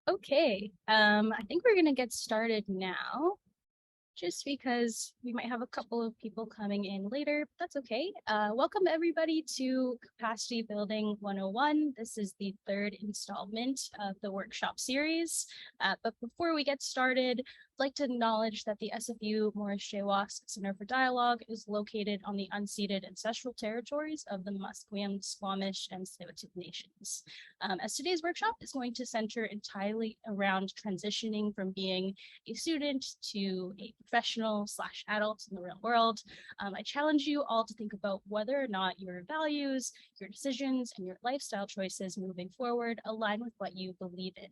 Okay, I think we're gonna get started now, just because we might have a couple of people coming in later, but that's okay. Welcome everybody to Capacity Building 101. This is the third installment of the workshop series. But before we get started, I'd like to acknowledge that the SFU Morris J Center for Dialogue is located on the unceded ancestral territories of the Musqueam, Squamish, and Tsleil-Waututh nations. As today's workshop is going to center entirely around transitioning from being a student to a professional / adult in the real world, I challenge you all to think about whether or not your values, your decisions, and your lifestyle choices moving forward align with what you believe in.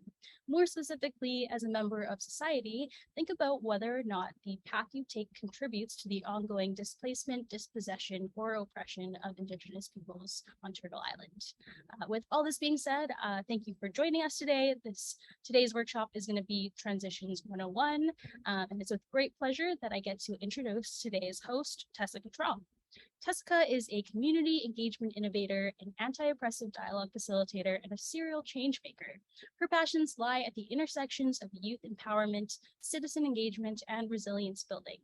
More specifically, as a member of society, think about whether or not the path you take contributes to the ongoing displacement, dispossession, or oppression of Indigenous peoples on Turtle Island. With all this being said, thank you for joining us today. Today's workshop is going to be Transitions 101, and it's with great pleasure that I get to introduce today's host, Tesicca Truong. Tesicca is a community engagement innovator, an anti-oppressive dialogue facilitator, and a serial change maker. Her passions lie at the intersections of youth empowerment, citizen engagement, and resilience building.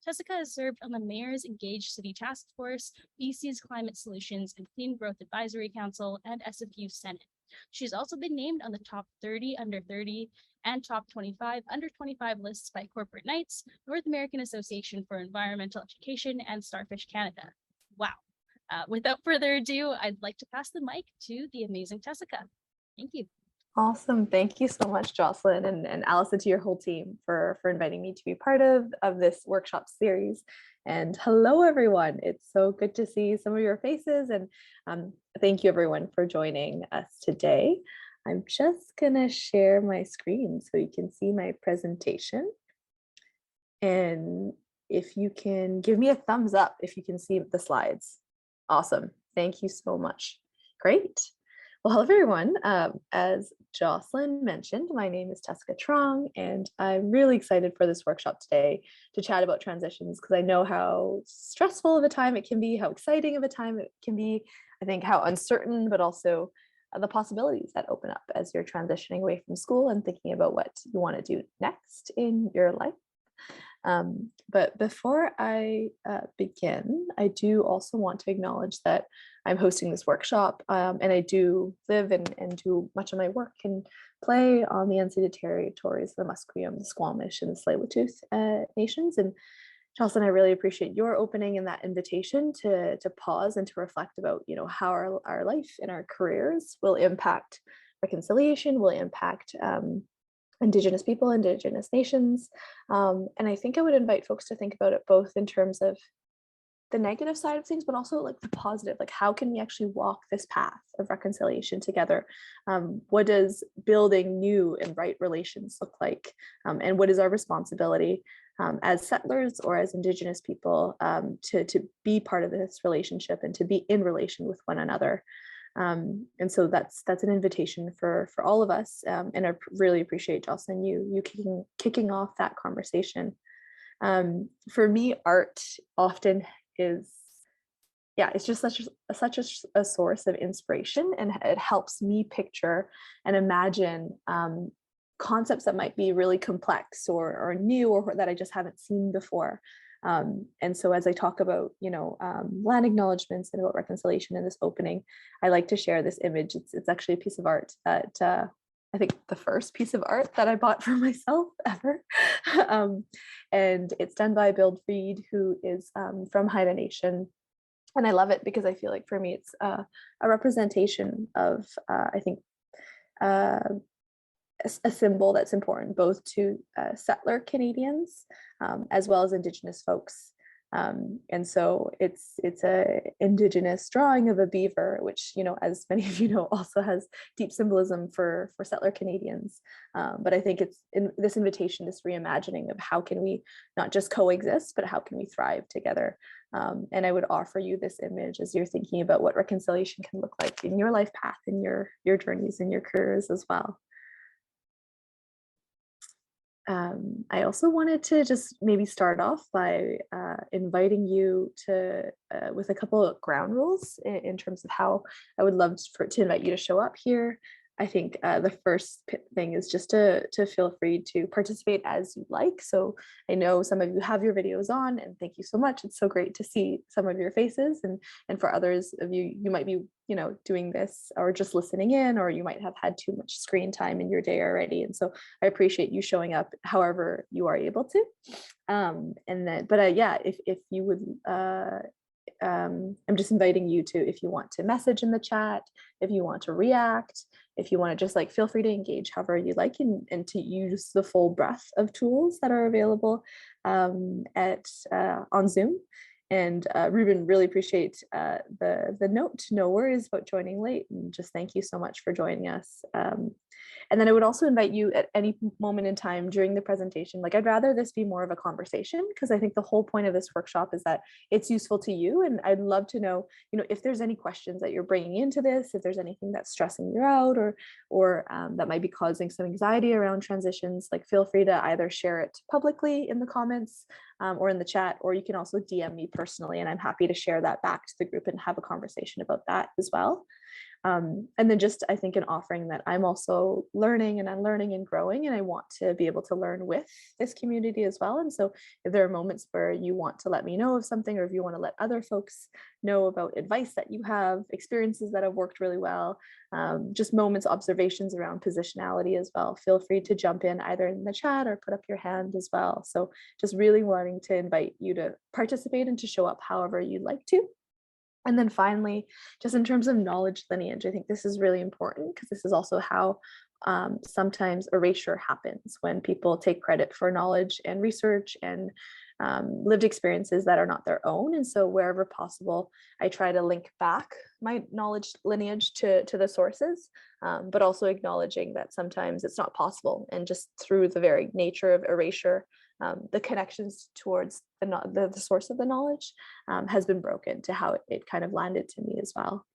Tesicca has served on the Mayor's Engaged City Task Force, BC's Climate Solutions and Clean Growth Advisory Council, and SFU Senate. She's also been named on the top 30 under 30 and top 25 under 25 lists by Corporate Knights, North American Association for Environmental Education, and Starfish Canada. Wow. Without further ado, I'd like to pass the mic to the amazing Tesicca. Thank you. Awesome. Thank you so much, Jocelyn and Allison, to your whole team for inviting me to be part of this workshop series. And hello, everyone. It's so good to see some of your faces. And thank you, everyone, for joining us today. I'm just going to share my screen so you can see my presentation. And if you can give me a thumbs up if you can see the slides. Awesome. Thank you so much. Great. Well, hello, everyone. As Jocelyn mentioned, my name is Tesicca Truong, and I'm really excited for this workshop today to chat about transitions because I know how stressful of a time it can be, how exciting of a time it can be, I think how uncertain, but also the possibilities that open up as you're transitioning away from school and thinking about what you want to do next in your life. But before I begin, I do also want to acknowledge that I'm hosting this workshop, and I do live and do much of my work and play on the unceded territories of the Musqueam, the Squamish, and the Tsleil-Waututh nations. And Jocelyn, I really appreciate your opening and that invitation to pause and to reflect about, how our life and our careers will impact reconciliation, will impact Indigenous people, Indigenous nations. And I think I would invite folks to think about it both in terms of the negative side of things, but also like the positive, like how can we actually walk this path of reconciliation together? What does building new and right relations look like? And what is our responsibility as settlers or as Indigenous people to be part of this relationship and to be in relation with one another? And so that's an invitation for all of us, and I really appreciate, Jocelyn, you kicking off that conversation. For me, art often is, it's just such a source of inspiration, and it helps me picture and imagine concepts that might be really complex or new or that I just haven't seen before. And so as I talk about, land acknowledgements and about reconciliation in this opening, I like to share this image. It's actually a piece of art that I think the first piece of art that I bought for myself ever. And it's done by Bill Freed, who is from Haida Nation. And I love it because I feel like for me, it's a representation of, I think, a symbol that's important both to settler Canadians as well as Indigenous folks. And so it's a Indigenous drawing of a beaver, which, as many of you know, also has deep symbolism for settler Canadians. But I think it's in this invitation, this reimagining of how can we not just coexist, but how can we thrive together? And I would offer you this image as you're thinking about what reconciliation can look like in your life path, in your journeys, in your careers as well. I also wanted to just maybe start off by inviting you to with a couple of ground rules in terms of how I would love to invite you to show up here. I think the first thing is just to feel free to participate as you like. So I know some of you have your videos on, and thank you so much. It's so great to see some of your faces, and for others of you, you might be, you know, doing this or just listening in, or you might have had too much screen time in your day already. And so I appreciate you showing up however you are able to. And then, but yeah, if you would, I'm just inviting you to, if you want to message in the chat, if you want to react, if you want to just like feel free to engage however you like, and to use the full breadth of tools that are available at on Zoom. And Ruben, really appreciate the note. No worries about joining late, and just thank you so much for joining us. And then I would also invite you at any moment in time during the presentation, like I'd rather this be more of a conversation, because I think the whole point of this workshop is that it's useful to you. And I'd love to know, you know, if there's any questions that you're bringing into this, if there's anything that's stressing you out, or that might be causing some anxiety around transitions, like feel free to either share it publicly in the comments or in the chat, or you can also DM me personally, and I'm happy to share that back to the group and have a conversation about that as well. And then just, I think, an offering that I'm also learning and unlearning and growing, and I want to be able to learn with this community as well. And so if there are moments where you want to let me know of something, or if you want to let other folks know about advice that you have, experiences that have worked really well, just moments, observations around positionality as well, feel free to jump in either in the chat or put up your hand as well. So just really wanting to invite you to participate and to show up however you'd like to. And then finally, just in terms of knowledge lineage, I think this is really important, because this is also how sometimes erasure happens, when people take credit for knowledge and research and lived experiences that are not their own. And so wherever possible, I try to link back my knowledge lineage to the sources, but also acknowledging that sometimes it's not possible. And just through the very nature of erasure, the connections towards the source of the knowledge has been broken to how it kind of landed to me as well.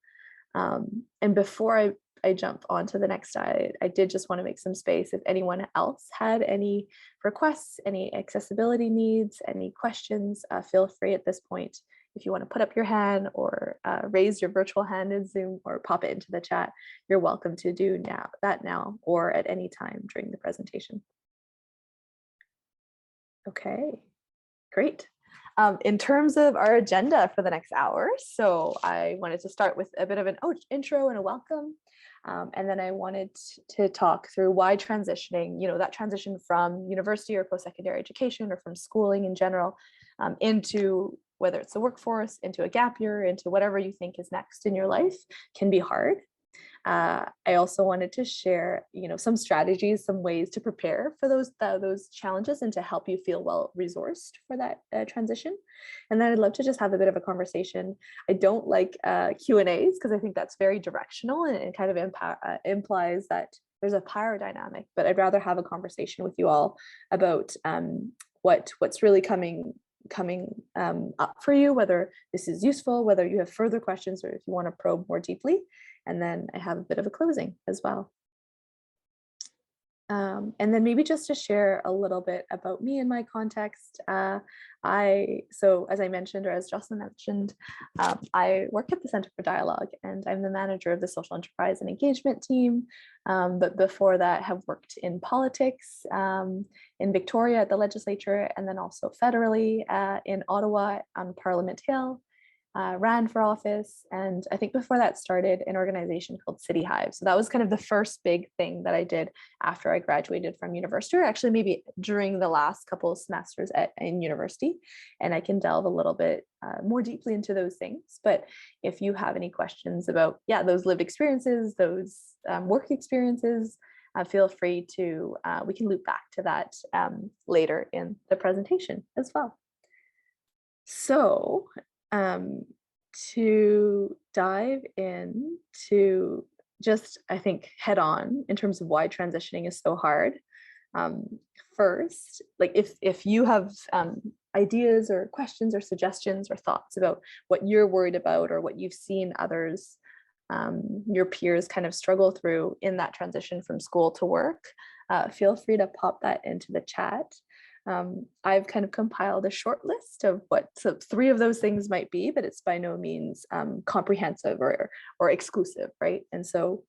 And before I jump on to the next slide, I did just want to make some space if anyone else had any requests, any accessibility needs, any questions, feel free at this point. If you want to put up your hand or raise your virtual hand in Zoom or pop it into the chat, you're welcome to do that now or at any time during the presentation. Okay, great. In terms of our agenda for the next hour, so I wanted to start with a bit of an intro and a welcome. And then I wanted to talk through why transitioning, you know, that transition from university or post-secondary education or from schooling in general into whether it's the workforce, into a gap year, into whatever you think is next in your life can be hard. I also wanted to share, you know, some strategies, some ways to prepare for those challenges and to help you feel well resourced for that transition. And then I'd love to just have a bit of a conversation. I don't like Q&As because I think that's very directional and kind of implies that there's a power dynamic, but I'd rather have a conversation with you all about what's really coming up for you, whether this is useful, whether you have further questions, or if you want to probe more deeply. And then I have a bit of a closing as well. And then maybe just to share a little bit about me and my context. So as I mentioned, or as Jocelyn mentioned, I work at the Centre for Dialogue, and I'm the manager of the social enterprise and engagement team. But before that, have worked in politics in Victoria at the legislature, and then also federally in Ottawa on Parliament Hill. Ran for office, and I think before that started an organization called City Hive. So that was kind of the first big thing that I did after I graduated from university, or actually maybe during the last couple of semesters in university. And I can delve a little bit more deeply into those things. But if you have any questions about, those lived experiences, those work experiences, feel free to, we can loop back to that later in the presentation as well. So to dive in to just, I think, head on in terms of why transitioning is so hard. First, like if you have ideas or questions or suggestions or thoughts about what you're worried about or what you've seen others, your peers kind of struggle through in that transition from school to work, feel free to pop that into the chat. I've kind of compiled a short list of what 3 of those things might be, but it's by no means comprehensive or exclusive, right? And so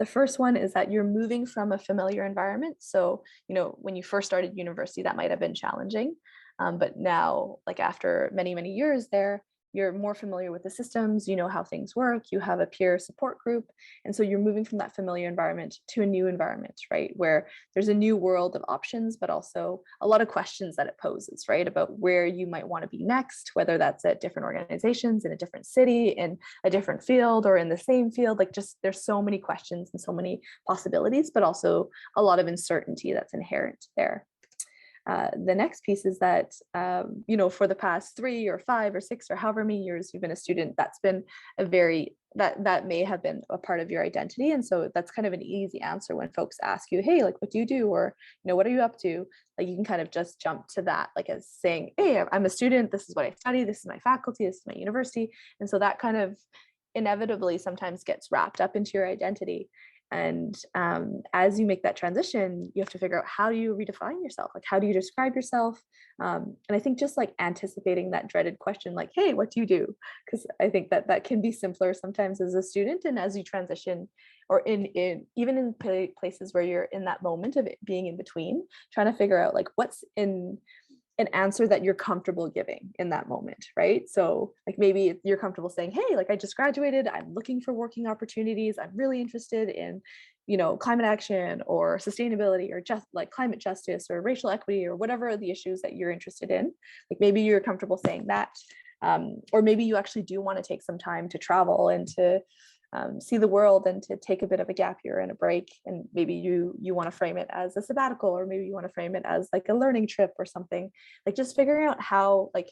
The first one is that you're moving from a familiar environment. So, when you first started university, that might have been challenging. But now, like after many, many years there, you're more familiar with the systems, you know how things work, you have a peer support group. And so you're moving from that familiar environment to a new environment, right? Where there's a new world of options, but also a lot of questions that it poses, right? About where you might want to be next, whether that's at different organizations, in a different city, in a different field, or in the same field. Like, just there's so many questions and so many possibilities, but also a lot of uncertainty that's inherent there. The next piece is that, for the past 3 or 5 or 6 or however many years you've been a student, that's been that may have been a part of your identity. And so that's kind of an easy answer when folks ask you, hey, like, what do you do? Or, what are you up to? Like, you can kind of just jump to that, like, as saying, hey, I'm a student, this is what I study, this is my faculty, this is my university. And so that kind of inevitably sometimes gets wrapped up into your identity. And as you make that transition, you have to figure out, how do you redefine yourself? Like, how do you describe yourself? And I think just like anticipating that dreaded question, like, hey, what do you do? Because I think that can be simpler sometimes as a student. And as you transition, or in even in places where you're in that moment of it being in between, trying to figure out like what's in an answer that you're comfortable giving in that moment, right? So like, maybe you're comfortable saying, hey, like, I just graduated, I'm looking for working opportunities, I'm really interested in, climate action or sustainability, or just like climate justice or racial equity, or whatever the issues that you're interested in. Like, maybe you're comfortable saying that. Or maybe you actually do want to take some time to travel and to see the world, and to take a bit of a gap year and a break. And maybe you want to frame it as a sabbatical, or maybe you want to frame it as like a learning trip or something. Like, just figuring out how, like,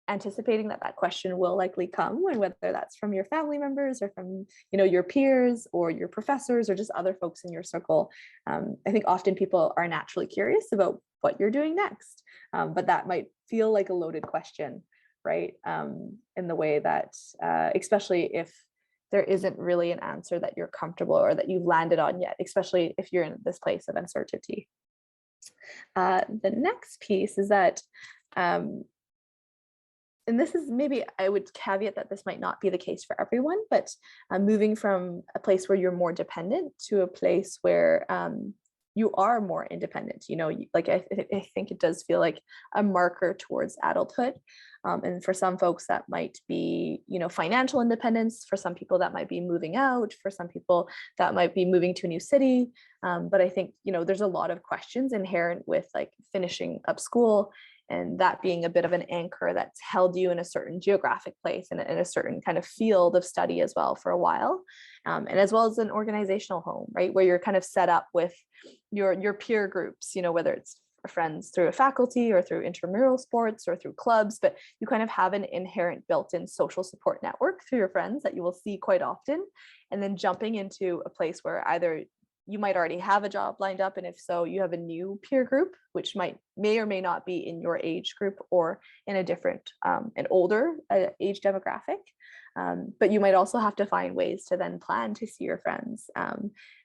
anticipating that question will likely come, and whether that's from your family members, or from your peers, or your professors, or just other folks in your circle. I think often people are naturally curious about what you're doing next, but that might feel like a loaded question, right? In the way that, especially if there isn't really an answer that you're comfortable or that you've landed on yet, especially if you're in this place of uncertainty. The next piece is that, and this is, maybe I would caveat that this might not be the case for everyone, but moving from a place where you're more dependent to a place where you are more independent. Like, I think it does feel like a marker towards adulthood. And for some folks that might be, financial independence. For some people that might be moving out. For some people that might be moving to a new city. But I think, there's a lot of questions inherent with like finishing up school, and that being a bit of an anchor that's held you in a certain geographic place, and in a certain kind of field of study as well for a while. And as well as an organizational home, right? Where you're kind of set up with your peer groups, whether it's friends through a faculty, or through intramural sports, or through clubs, but you kind of have an inherent built-in social support network through your friends that you will see quite often. And then jumping into a place where either you might already have a job lined up, and if so, you have a new peer group, which may or may not be in your age group, or in a different, an older age demographic. But you might also have to find ways to then plan to see your friends.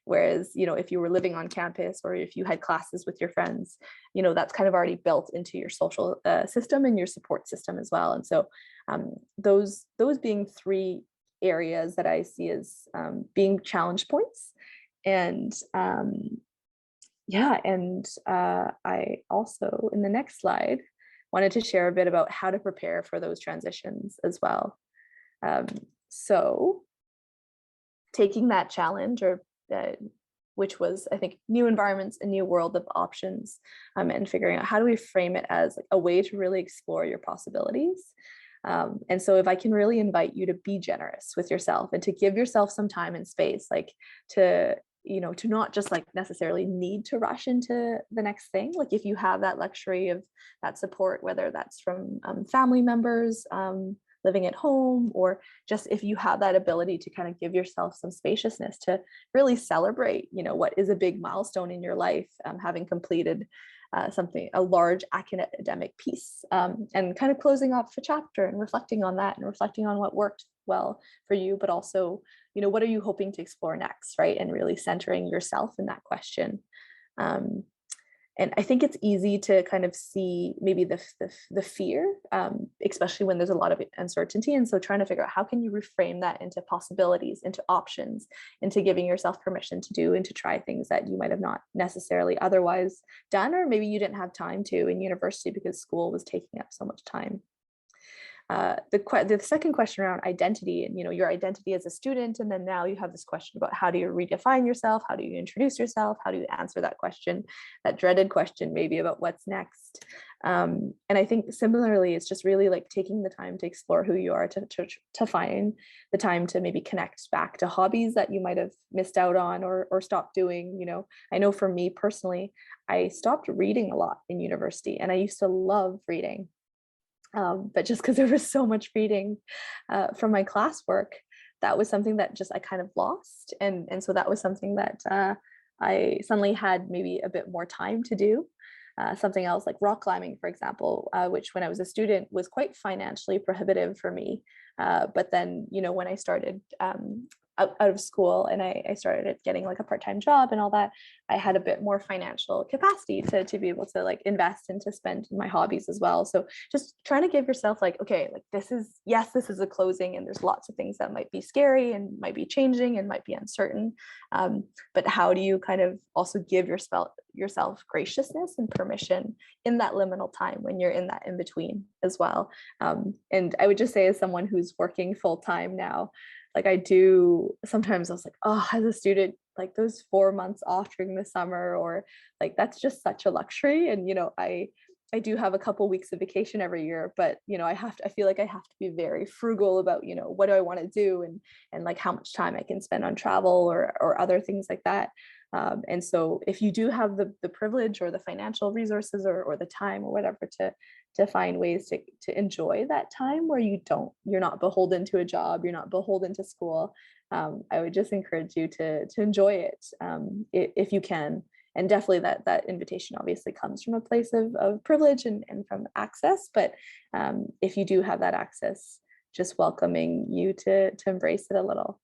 Whereas, if you were living on campus, or if you had classes with your friends, that's kind of already built into your social system and your support system as well. And so those being 3 areas that I see as being challenge points. And I also, in the next slide, wanted to share a bit about how to prepare for those transitions as well. So taking that challenge, or which was, I think, new environments, a new world of options, and figuring out, how do we frame it as like a way to really explore your possibilities. And so if I can really invite you to be generous with yourself, and to give yourself some time and space, like to not just like necessarily need to rush into the next thing. Like, if you have that luxury of that support, whether that's from family members, living at home, or just if you have that ability to kind of give yourself some spaciousness to really celebrate, what is a big milestone in your life, having completed a large academic piece, and kind of closing off a chapter, and reflecting on that, and reflecting on what worked well for you, but also, what are you hoping to explore next, right? And really centering yourself in that question. And I think it's easy to kind of see maybe the fear, especially when there's a lot of uncertainty. And so trying to figure out how can you reframe that into possibilities, into options, into giving yourself permission to do and to try things that you might have not necessarily otherwise done, or maybe you didn't have time to in university because school was taking up so much time. The second question around identity and, your identity as a student, and then now you have this question about how do you redefine yourself, how do you introduce yourself, how do you answer that question, that dreaded question maybe about what's next. And I think similarly, it's just really like taking the time to explore who you are, to find the time to maybe connect back to hobbies that you might have missed out on or stopped doing. I know for me personally, I stopped reading a lot in university, and I used to love reading. But just because there was so much reading from my classwork, that was something that just I kind of lost. And so that was something that I suddenly had maybe a bit more time to do. Something else like rock climbing, for example, which when I was a student was quite financially prohibitive for me. But then, when I started out of school and I started getting like a part-time job and all that, I had a bit more financial capacity to be able to like invest and to spend in my hobbies as well. So just trying to give yourself like, okay, like this is a closing, and there's lots of things that might be scary and might be changing and might be uncertain. But how do you kind of also give yourself graciousness and permission in that liminal time when you're in that in between as well? And I would just say, as someone who's working full time now, like I do sometimes I was like, oh, as a student, like those 4 months off during the summer, or like that's just such a luxury. And I do have a couple weeks of vacation every year, but I feel like I have to be very frugal about what do I want to do, and like how much time I can spend on travel or other things like that. And so if you do have the privilege or the financial resources or the time or whatever to find ways to enjoy that time where you're not beholden to a job, you're not beholden to school, I would just encourage you to enjoy it, if you can. And definitely that invitation obviously comes from a place of privilege and from access. But if you do have that access, just welcoming you to embrace it a little.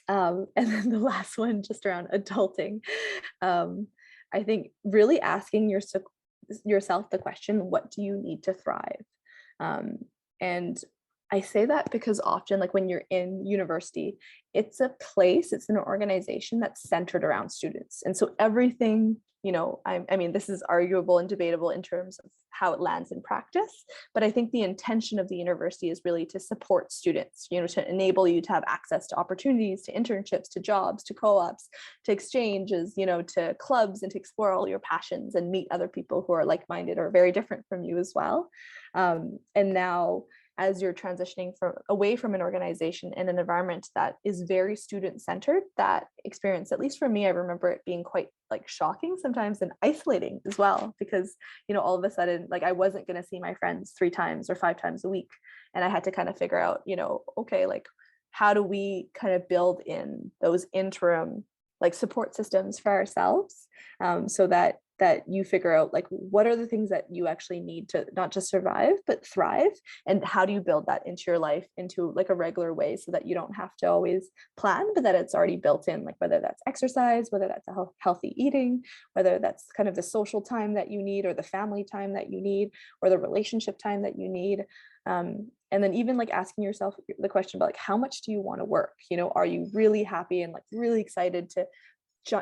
And then the last one, just around adulting. I think really asking yourself the question, what do you need to thrive? And I say that because often, like when you're in university, it's an organization that's centered around students. And so everything, I mean, this is arguable and debatable in terms of how it lands in practice, but I think the intention of the university is really to support students, to enable you to have access to opportunities, to internships, to jobs, to co-ops, to exchanges, to clubs, and to explore all your passions and meet other people who are like-minded or very different from you as well. And now, as you're transitioning away from an organization in an environment that is very student-centered, that experience, at least for me, I remember it being quite like shocking sometimes and isolating as well, because all of a sudden, like I wasn't going to see my friends 3 times or 5 times a week, and I had to kind of figure out, okay, like how do we kind of build in those interim like support systems for ourselves, so that you figure out like what are the things that you actually need to not just survive but thrive, and how do you build that into your life into like a regular way, so that you don't have to always plan, but that it's already built in, like whether that's exercise, whether that's a healthy eating, whether that's kind of the social time that you need, or the family time that you need, or the relationship time that you need. And then even like asking yourself the question about like, how much do you want to work? Are you really happy and like really excited to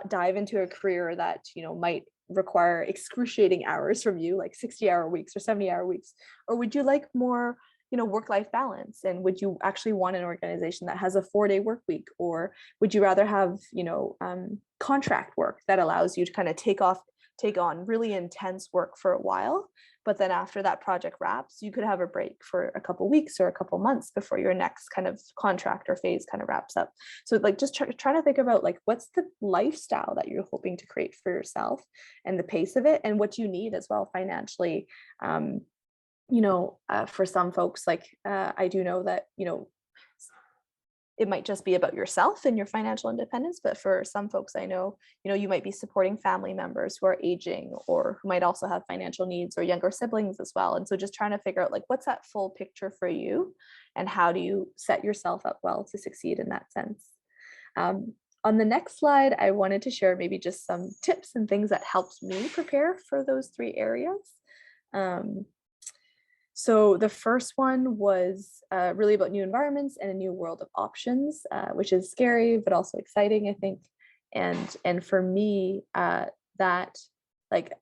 dive into a career that might require excruciating hours from you, like 60-hour weeks or 70-hour weeks? Or would you like more work-life balance, and would you actually want an organization that has a 4-day work week? Or would you rather have contract work that allows you to kind of take on really intense work for a while, but then after that project wraps, you could have a break for a couple weeks or a couple months before your next kind of contract or phase kind of wraps up? So like just trying to think about like what's the lifestyle that you're hoping to create for yourself, and the pace of it, and what you need as well financially. For some folks, like I do know that it might just be about yourself and your financial independence, but for some folks I know, you might be supporting family members who are aging, or who might also have financial needs, or younger siblings as well. And so just trying to figure out like what's that full picture for you, and how do you set yourself up well to succeed in that sense. On the next slide, I wanted to share maybe just some tips and things that helped me prepare for those 3 areas. So the first one was really about new environments and a new world of options, which is scary, but also exciting, I think. And for me, that like,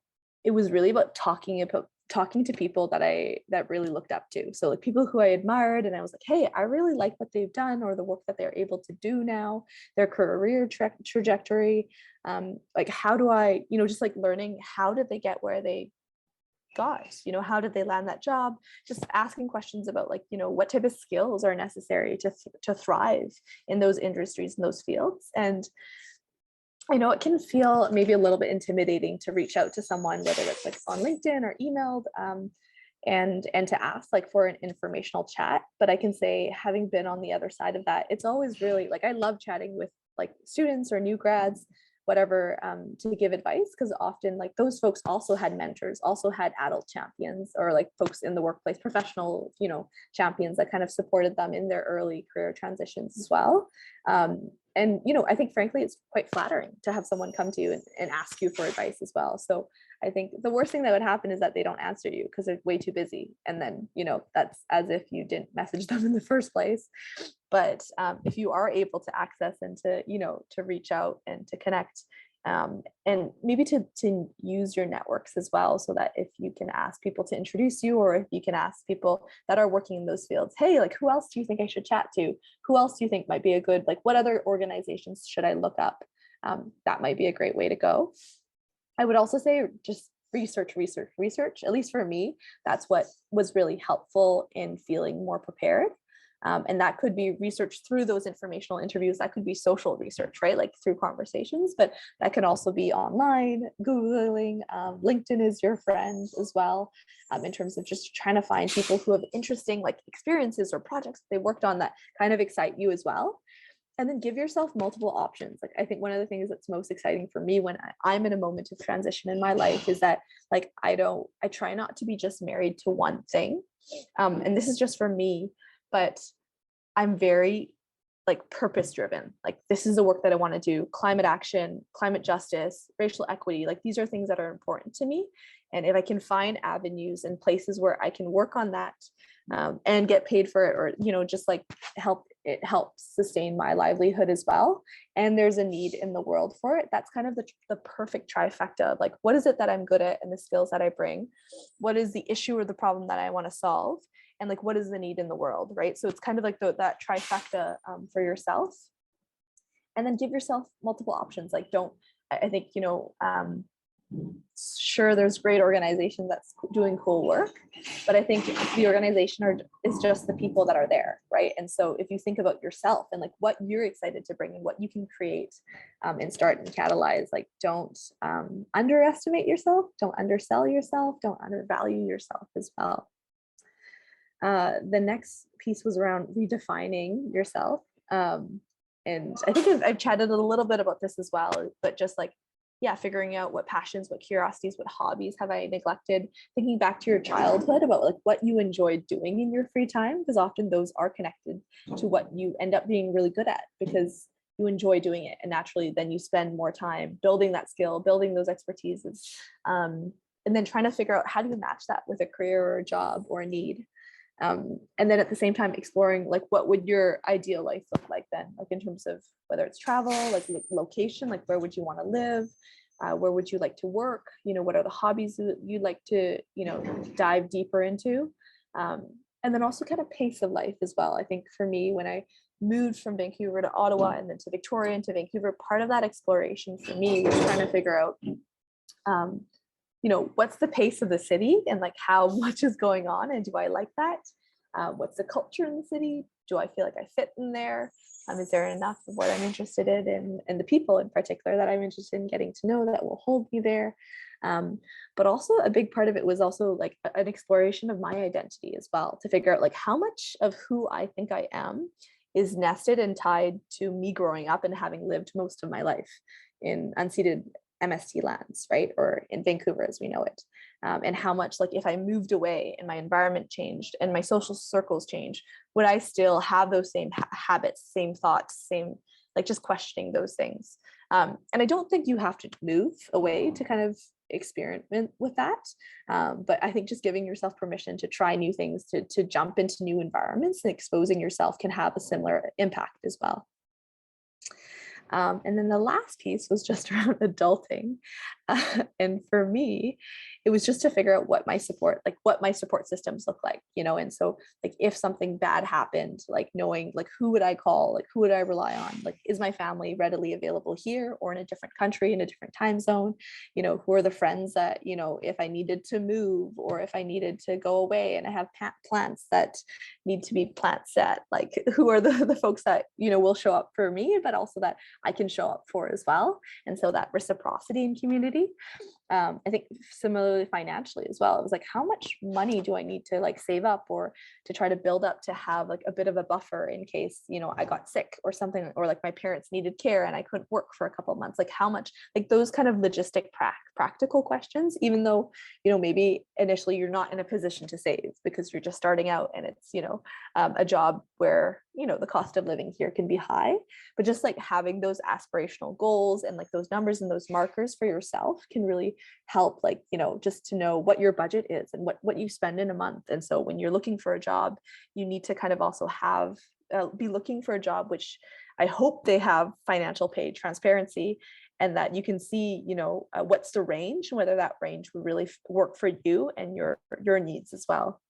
it was really about talking to people that really looked up to. So like people who I admired, and I was like, hey, I really like what they've done or the work that they're able to do now, their career trajectory. Like, how do I, just like learning, how did they get where they got, how did they land that job? Just asking questions about like, what type of skills are necessary to thrive in those industries, in those fields. And I know it can feel maybe a little bit intimidating to reach out to someone, whether it's like on LinkedIn or emailed, and to ask like for an informational chat. But I can say, having been on the other side of that, it's always really like, I love chatting with like students or new grads, whatever, to give advice, because often like those folks also had mentors, also had adult champions, or like folks in the workplace, professional, champions that kind of supported them in their early career transitions as well. And I think frankly, it's quite flattering to have someone come to you and ask you for advice as well. So I think the worst thing that would happen is that they don't answer you because they're way too busy. And then, that's as if you didn't message them in the first place. But if you are able to access and to reach out and to connect, and maybe to use your networks as well, so that if you can ask people to introduce you, or if you can ask people that are working in those fields, hey, like, who else do you think I should chat to? Who else do you think might be a good, like, what other organizations should I look up? That might be a great way to go. I would also say just research. At least for me, that's what was really helpful in feeling more prepared. And that could be research through those informational interviews. That could be social research, right? Like through conversations, but that can also be online, Googling. LinkedIn is your friend as well, in terms of just trying to find people who have interesting like experiences or projects they worked on that kind of excite you as well. And then give yourself multiple options. Like, I think one of the things that's most exciting for me when I'm in a moment of transition in my life is that like, I try not to be just married to one thing. And this is just for me, but I'm very like purpose driven. Like, this is the work that I want to do. Climate action, climate justice, racial equity, like these are things that are important to me. And if I can find avenues and places where I can work on that, and get paid for it, or just like it helps sustain my livelihood as well, and there's a need in the world for it, that's kind of the perfect trifecta of like, what is it that I'm good at and the skills that I bring, what is the issue or the problem that I want to solve, and like, what is the need in the world, right? So it's kind of like that trifecta for yourself. And then give yourself multiple options. Like, I think sure, there's great organizations that's doing cool work, but I think the organization is just the people that are there, right? And so if you think about yourself and like what you're excited to bring and what you can create, and start and catalyze, like, don't underestimate yourself, don't undersell yourself, don't undervalue yourself as well. The next piece was around redefining yourself. And I think I've chatted a little bit about this as well, but just like, yeah, figuring out what passions, what curiosities, what hobbies have I neglected, thinking back to your childhood about like what you enjoyed doing in your free time, because often those are connected to what you end up being really good at because you enjoy doing it. And naturally, then you spend more time building that skill, building those expertises, and then trying to figure out how do you match that with a career or a job or a need. And then at the same time exploring like what would your ideal life look like then, like in terms of whether it's travel, like location, like where would you want to live, where would you like to work, what are the hobbies you'd like to dive deeper into, and then also kind of pace of life as well. I think for me, when I moved from Vancouver to Ottawa and then to Victoria and to Vancouver, part of that exploration for me was trying to figure out what's the pace of the city and like how much is going on, and do I like that? What's the culture in the city? Do I feel like I fit in there? Is there enough of what I'm interested in and the people in particular that I'm interested in getting to know that will hold me there? But also a big part of it was also like an exploration of my identity as well, to figure out like how much of who I think I am is nested and tied to me growing up and having lived most of my life in unceded MST lands, right? Or in Vancouver as we know it. And how much, like, if I moved away and my environment changed and my social circles changed, would I still have those same habits, same thoughts, same like just questioning those things. And I don't think you have to move away to kind of experiment with that. But I think just giving yourself permission to try new things, to jump into new environments and exposing yourself can have a similar impact as well. And then the last piece was just around adulting. And for me, it was just to figure out what my support systems look like, and so like if something bad happened, like knowing like who would I call, like who would I rely on, like is my family readily available here or in a different country, in a different time zone, who are the friends that, if I needed to move or if I needed to go away and I have plants that need to be plant set, like who are the folks that, will show up for me, but also that I can show up for as well. And so that reciprocity in community. I think similarly financially as well, it was like, how much money do I need to like save up or to try to build up to have like a bit of a buffer in case, I got sick or something, or like my parents needed care and I couldn't work for a couple of months, like how much, like those kind of logistic practical questions, even though, maybe initially you're not in a position to save because you're just starting out and it's, a job where, the cost of living here can be high, but just like having those aspirational goals and like those numbers and those markers for yourself can really help, like, just to know what your budget is and what you spend in a month. And so when you're looking for a job, you need to kind of also have be looking for a job which I hope they have financial pay transparency, and that you can see, what's the range and whether that range would really work for you and your needs as well.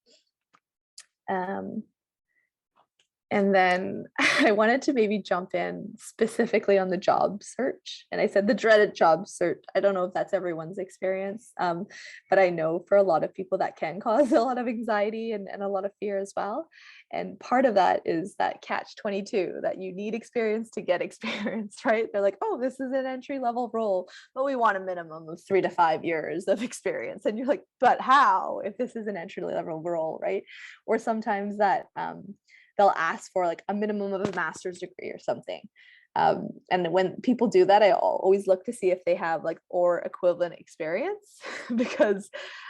And then I wanted to maybe jump in specifically on the job search. And I said the dreaded job search. I don't know if that's everyone's experience, but I know for a lot of people that can cause a lot of anxiety and a lot of fear as well. And part of that is that catch-22, that you need experience to get experience, right? They're like, oh, this is an entry-level role, but we want a minimum of 3 to 5 years of experience. And you're like, but how, if this is an entry-level role, right? Or sometimes that they'll ask for like a minimum of a master's degree or something. And when people do that, I always look to see if they have like or equivalent experience, because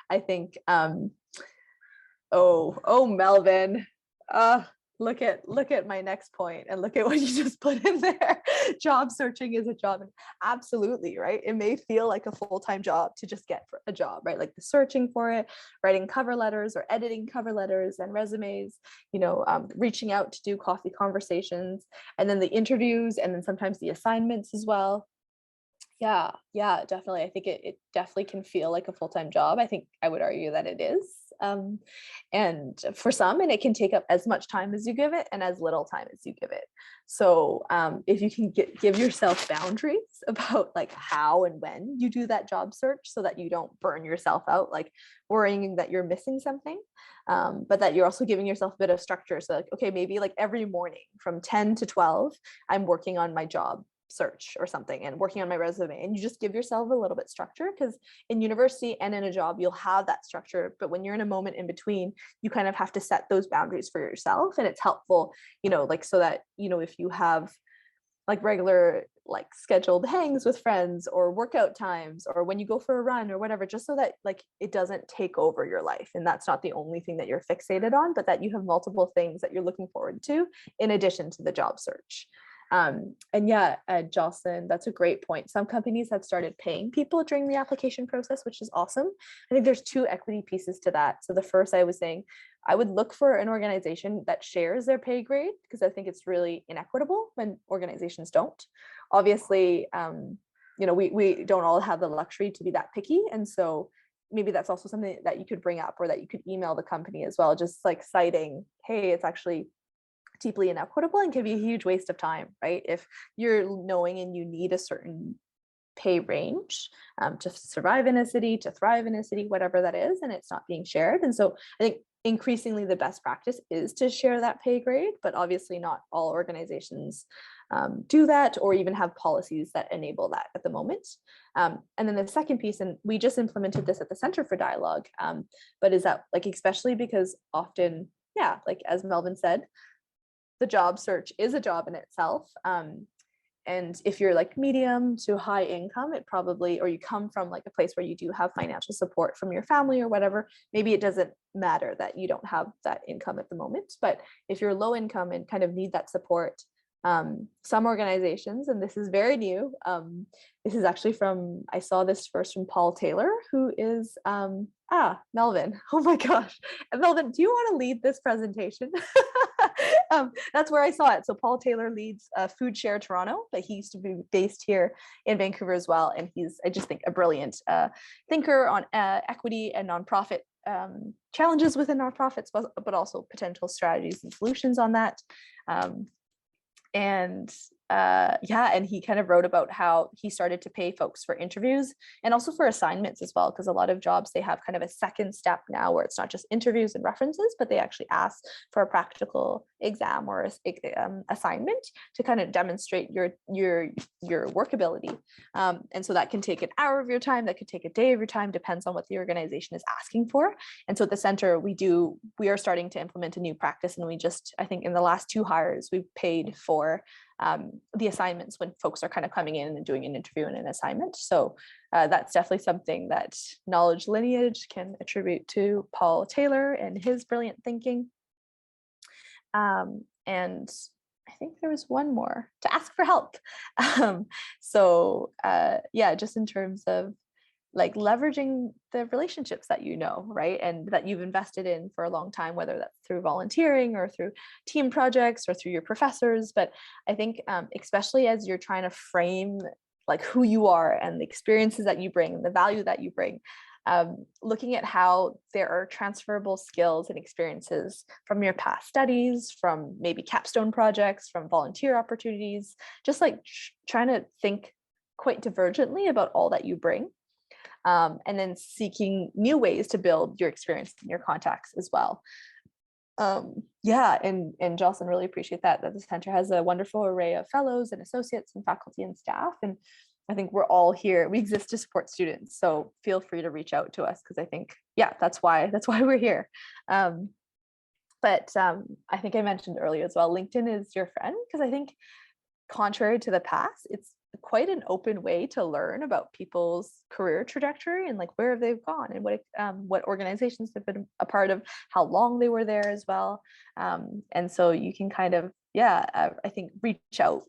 I think, Melvin, look at my next point and look at what you just put in there. Job searching is a job. Absolutely, right? It may feel like a full-time job to just get a job, right? Like the searching for it, writing cover letters or editing cover letters and resumes, reaching out to do coffee conversations, and then the interviews, and then sometimes the assignments as well. Yeah, definitely. I think it definitely can feel like a full-time job. I think I would argue that it is. And for some, and it can take up as much time as you give it and as little time as you give it. So if you can give yourself boundaries about like how and when you do that job search, so that you don't burn yourself out, like worrying that you're missing something, but that you're also giving yourself a bit of structure. So like, okay, maybe like every morning from 10 to 12, I'm working on my job search or something and working on my resume, and you just give yourself a little bit structure, because in university and in a job you'll have that structure, but when you're in a moment in between, you kind of have to set those boundaries for yourself. And it's helpful, like so that if you have like regular like scheduled hangs with friends or workout times or when you go for a run or whatever, just so that like it doesn't take over your life and that's not the only thing that you're fixated on, but that you have multiple things that you're looking forward to in addition to the job search. And yeah, Jocelyn, that's a great point. Some companies have started paying people during the application process, which is awesome. I think there's 2 equity pieces to that. So the first, I was saying, I would look for an organization that shares their pay grade, because I think it's really inequitable when organizations don't. Obviously, we don't all have the luxury to be that picky. And so maybe that's also something that you could bring up, or that you could email the company as well, just like citing, hey, it's actually deeply inequitable and can be a huge waste of time, right? If you're knowing and you need a certain pay range to survive in a city, to thrive in a city, whatever that is, and it's not being shared. And so I think increasingly the best practice is to share that pay grade, but obviously not all organizations do that or even have policies that enable that at the moment. And then the second piece, and we just implemented this at the Center for Dialogue, but is that like, especially because often, yeah, like as Melvin said, the job search is a job in itself. And if you're like medium to high income, it probably, or you come from like a place where you do have financial support from your family or whatever, maybe it doesn't matter that you don't have that income at the moment. But if you're low income and kind of need that support, Some organizations, and this is very new, this is actually from, I saw this first from Paul Taylor, who is, Melvin. Oh my gosh. Melvin, do you want to lead this presentation? That's where I saw it. So Paul Taylor leads Food Share Toronto, but he used to be based here in Vancouver as well. And he's, I just think, a brilliant thinker on equity and nonprofit challenges within nonprofits, but also potential strategies and solutions on that. And and he kind of wrote about how he started to pay folks for interviews and also for assignments as well, because a lot of jobs, they have kind of a second step now where it's not just interviews and references, but they actually ask for a practical exam or assignment to kind of demonstrate your workability. And so that can take an hour of your time, that could take a day of your time, depends on what the organization is asking for. And so at the center, we are starting to implement a new practice, and we just, I think in the last 2 hires, we've paid for the assignments when folks are kind of coming in and doing an interview and an assignment. So that's definitely something that Knowledge Lineage can attribute to Paul Taylor and his brilliant thinking. And I think there was one more, to ask for help. Just in terms of like leveraging the relationships that you know, right, and that you've invested in for a long time, whether that's through volunteering or through team projects or through your professors. But I think especially as you're trying to frame like who you are and the experiences that you bring and the value that you bring, looking at how there are transferable skills and experiences from your past studies, from maybe capstone projects, from volunteer opportunities, just like trying to think quite divergently about all that you bring. And then seeking new ways to build your experience and your contacts as well. And Jocelyn, really appreciate that the center has a wonderful array of fellows and associates and faculty and staff. And I think we're all here, we exist to support students. So feel free to reach out to us, because I think, that's why we're here. I think I mentioned earlier as well, LinkedIn is your friend, because I think contrary to the past, it's quite an open way to learn about people's career trajectory and like where they've gone and what organizations they've been a part of, how long they were there as well. And so you can kind of, I think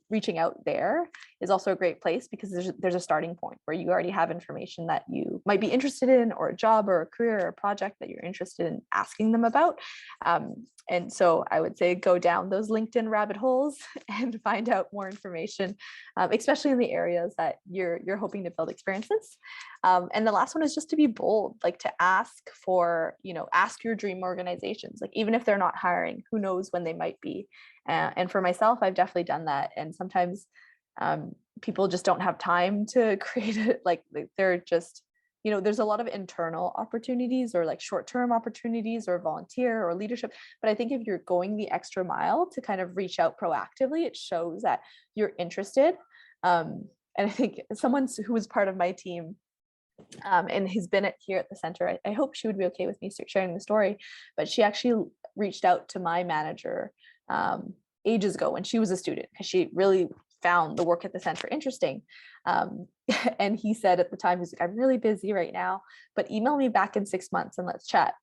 reaching out there is also a great place, because there's a starting point where you already have information that you might be interested in, or a job or a career or a project that you're interested in asking them about. And so I would say go down those LinkedIn rabbit holes and find out more information, especially in the areas that you're hoping to build experiences. And the last one is just to be bold, like to ask your dream organizations, like even if they're not hiring, who knows when they might be. And for myself, I've definitely done that. And sometimes people just don't have time to create it. Like they're just, there's a lot of internal opportunities or like short-term opportunities or volunteer or leadership. But I think if you're going the extra mile to kind of reach out proactively, it shows that you're interested. And I think someone who was part of my team and has been here at the center, I hope she would be okay with me sharing the story, but she actually reached out to my manager ages ago when she was a student, because she really found the work at the center interesting. And he said at the time, he's like, I'm really busy right now, but email me back in 6 months and let's chat.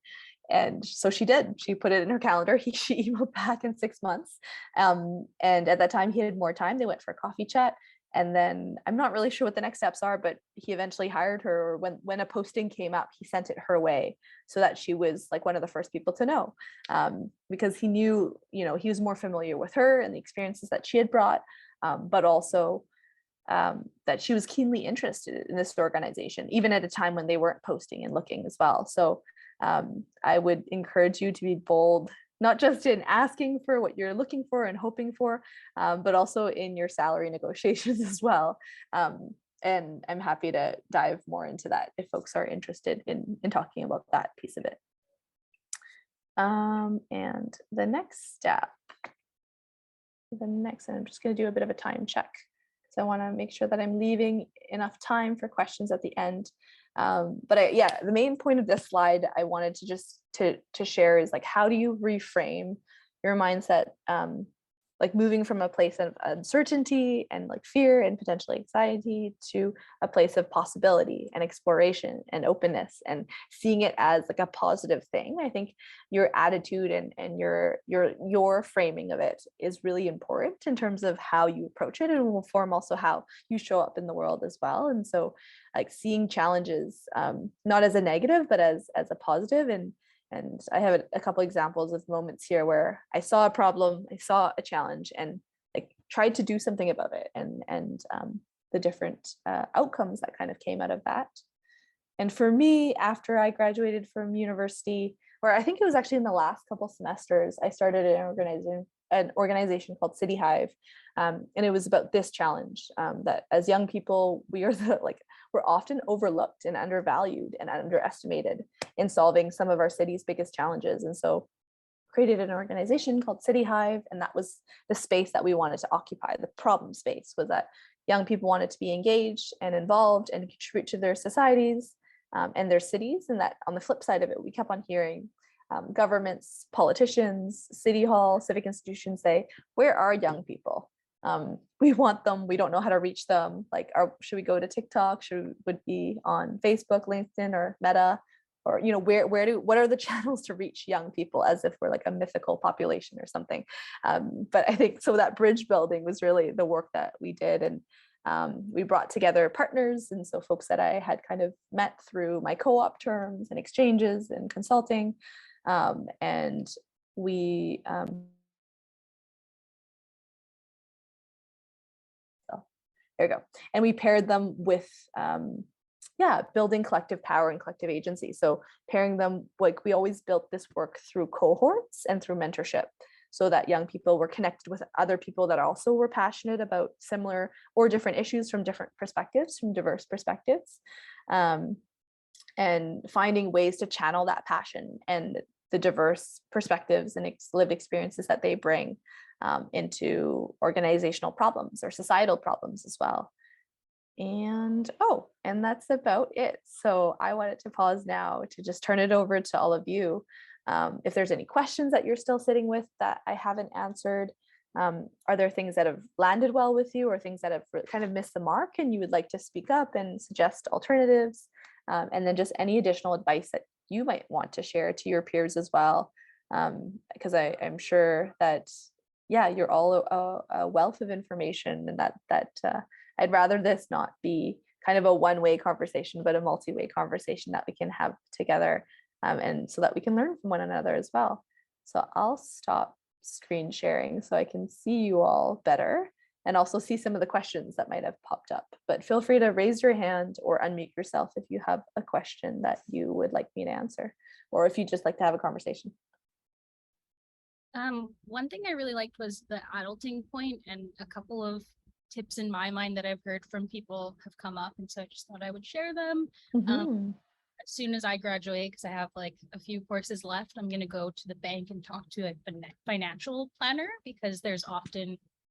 And so she did. She put it in her calendar. She emailed back in 6 months. And at that time, he had more time. They went for a coffee chat. And then I'm not really sure what the next steps are, but he eventually hired her. Or when a posting came up, he sent it her way so that she was like one of the first people to know, because he knew, he was more familiar with her and the experiences that she had brought, but also that she was keenly interested in this organization, even at a time when they weren't posting and looking as well. So I would encourage you to be bold, not just in asking for what you're looking for and hoping for, but also in your salary negotiations as well. And I'm happy to dive more into that if folks are interested in talking about that piece of it. And the next step, and I'm just going to do a bit of a time check. So I want to make sure that I'm leaving enough time for questions at the end. The main point of this slide I wanted to just to share is like, how do you reframe your mindset like moving from a place of uncertainty and like fear and potentially anxiety to a place of possibility and exploration and openness and seeing it as like a positive thing. I think your attitude and your framing of it is really important in terms of how you approach it, and will form also how you show up in the world as well. And so like seeing challenges not as a negative but as a positive. And I have a couple examples of moments here where I saw a problem, I saw a challenge, and like tried to do something about it, and the different outcomes that kind of came out of that. And for me, after I graduated from university, or I think it was actually in the last couple semesters, I started an organization called City Hive, and it was about this challenge, that as young people, we're often overlooked and undervalued and underestimated in solving some of our city's biggest challenges. And so created an organization called City Hive, and that was the space that we wanted to occupy. The problem space was that young people wanted to be engaged and involved and contribute to their societies and their cities. And that on the flip side of it, we kept on hearing governments, politicians, city hall, civic institutions say, where are young people? We want them. We don't know how to reach them. Like, should we go to TikTok? Would be on Facebook, LinkedIn, or Meta? Or, you know, what are the channels to reach young people, as if we're like a mythical population or something. But I think so that bridge building was really the work that we did. And we brought together partners. And so folks that I had kind of met through my co-op terms and exchanges and consulting. And we, there you go. And we paired them with, building collective power and collective agency. So pairing them, like we always built this work through cohorts and through mentorship, so that young people were connected with other people that also were passionate about similar or different issues from different perspectives, from diverse perspectives, and finding ways to channel that passion and the diverse perspectives and lived experiences that they bring into organizational problems or societal problems as well. And that's about it. So I wanted to pause now to just turn it over to all of you. If there's any questions that you're still sitting with that I haven't answered, are there things that have landed well with you, or things that have kind of missed the mark and you would like to speak up and suggest alternatives? And then just any additional advice that you might want to share to your peers as well. Because I'm sure that, you're all a wealth of information, and that I'd rather this not be kind of a one-way conversation, but a multi-way conversation that we can have together, and so that we can learn from one another as well. So I'll stop screen sharing so I can see you all better, and also see some of the questions that might have popped up. But feel free to raise your hand or unmute yourself if you have a question that you would like me to answer, or if you'd just like to have a conversation. One thing I really liked was the adulting point, and a couple of tips in my mind that I've heard from people have come up, and so I just thought I would share them. As soon as I graduate, because I have like a few courses left, I'm going to go to the bank and talk to a financial planner, because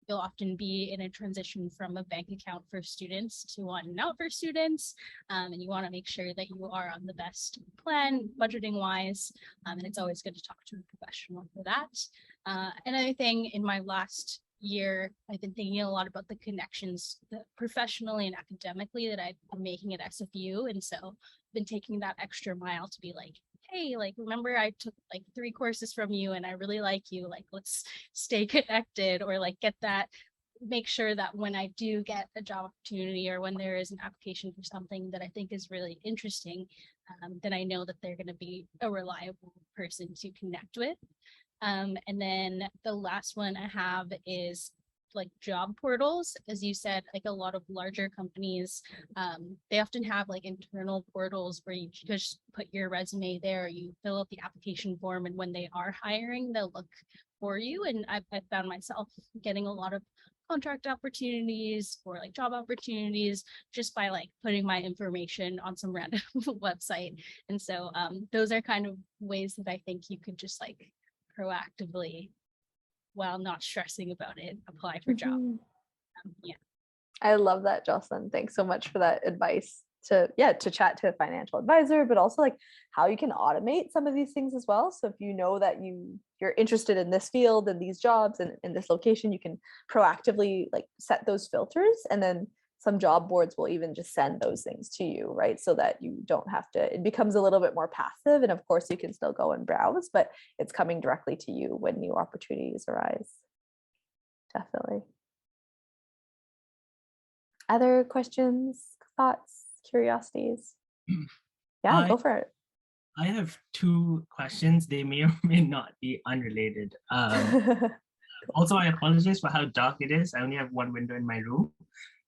you'll often be in a transition from a bank account for students to one not for students, and you want to make sure that you are on the best plan budgeting wise, and it's always good to talk to a professional for that. Another thing, in my last year, I've been thinking a lot about the connections professionally and academically that I've been making at SFU, and so I've been taking that extra mile to be like, hey, like, remember I took like 3 courses from you and I really like you, like, let's stay connected, or like make sure that when I do get a job opportunity, or when there is an application for something that I think is really interesting, then I know that they're going to be a reliable person to connect with. And then the last one I have is like job portals. As you said, like a lot of larger companies, they often have like internal portals where you just put your resume there, you fill out the application form, and when they are hiring, they'll look for you. And I found myself getting a lot of contract opportunities or like job opportunities just by like putting my information on some random website. And so those are kind of ways that I think you could just like proactively, while not stressing about it, apply for jobs. I love that, Jocelyn. Thanks so much for that advice to chat to a financial advisor, but also like how you can automate some of these things as well. So if you know that you you're interested in this field and these jobs and in this location, you can proactively like set those filters, and then some job boards will even just send those things to you, right? So that you don't have to, it becomes a little bit more passive. And of course you can still go and browse, but it's coming directly to you when new opportunities arise. Definitely. Other questions, thoughts, curiosities? Yeah, go for it. I have two questions. They may or may not be unrelated. Also, I apologize for how dark it is. I only have one window in my room,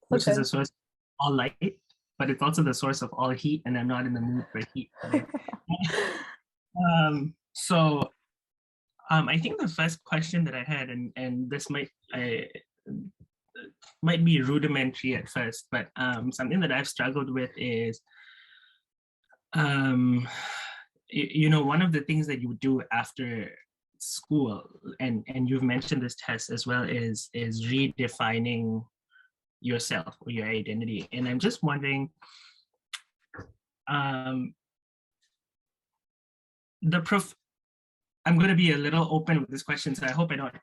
which is a source of all light, but it's also the source of all heat, and I'm not in the mood for heat. I think the first question that I had, and this might be rudimentary at first, but something that I've struggled with is, one of the things that you do after school, and you've mentioned this test as well, is redefining yourself or your identity. And I'm just wondering, I'm going to be a little open with this question, so I hope I don't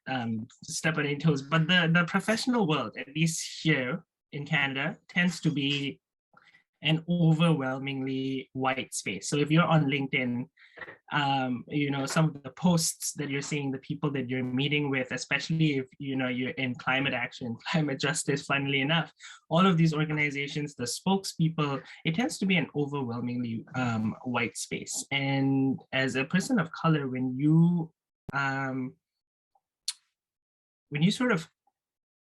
step on any toes, but the professional world, at least here in Canada, tends to be an overwhelmingly white space. So if you're on LinkedIn, some of the posts that you're seeing, the people that you're meeting with, especially if you're in climate action, climate justice, funnily enough, all of these organizations, the spokespeople, it tends to be an overwhelmingly white space. And as a person of color, when you sort of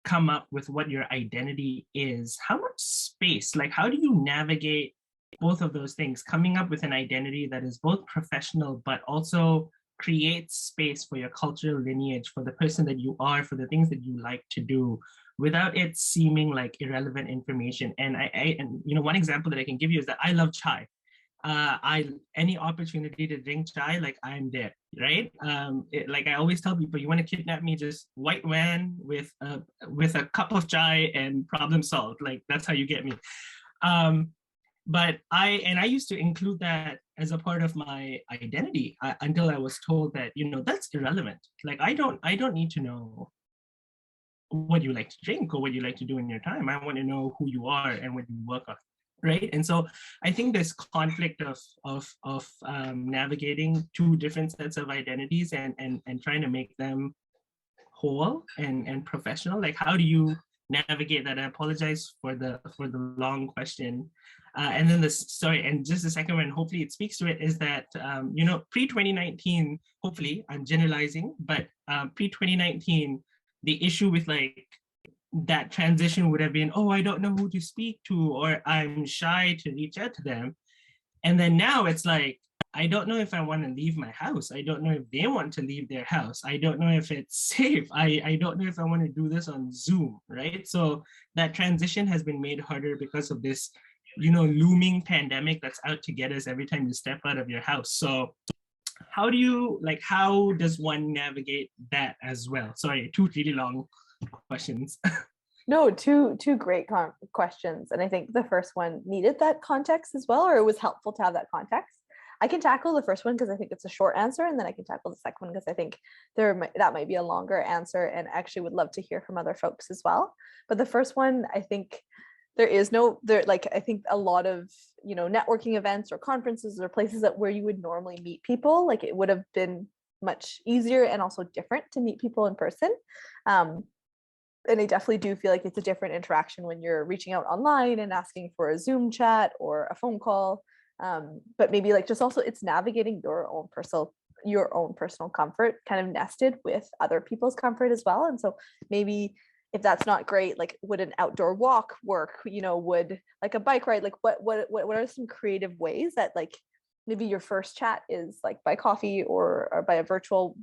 come up with what your identity is, how much space, like how do you navigate both of those things, coming up with an identity that is both professional but also creates space for your cultural lineage, for the person that you are, for the things that you like to do, without it seeming like irrelevant information? And one example that I can give you is that I love chai. Any opportunity to drink chai, like I'm there, right? Like I always tell people, you want to kidnap me, just white van with a cup of chai and problem solved. Like that's how you get me. But I used to include that as a part of my identity until I was told that that's irrelevant. Like I don't need to know what you like to drink or what you like to do in your time. I want to know who you are and what you work on. Right. And so I think this conflict of navigating two different sets of identities and trying to make them whole and professional, like how do you navigate that? I apologize for the long question. And then and just the second one, hopefully it speaks to it, is that, pre-2019, hopefully I'm generalizing, but pre-2019, the issue with like that transition would have been, oh, I don't know who to speak to, or I'm shy to reach out to them. And then now it's like, I don't know if I want to leave my house. I don't know if they want to leave their house. I don't know if it's safe. I don't know if I want to do this on Zoom, right? So that transition has been made harder because of this, looming pandemic that's out to get us every time you step out of your house. So how does one navigate that as well? Sorry, two really long questions. No, two great questions. And I think the first one needed that context as well, or it was helpful to have that context. I can tackle the first one because I think it's a short answer, and then I can tackle the second one because I think that might be a longer answer, and actually would love to hear from other folks as well. But the first one, I think I think a lot of networking events or conferences or places where you would normally meet people, like it would have been much easier and also different to meet people in person. And I definitely do feel like it's a different interaction when you're reaching out online and asking for a Zoom chat or a phone call. But maybe like just also it's navigating your own personal comfort kind of nested with other people's comfort as well. And so maybe if that's not great, like would an outdoor walk work? Would like a bike ride? Like what are some creative ways that like maybe your first chat is like by coffee or by a virtual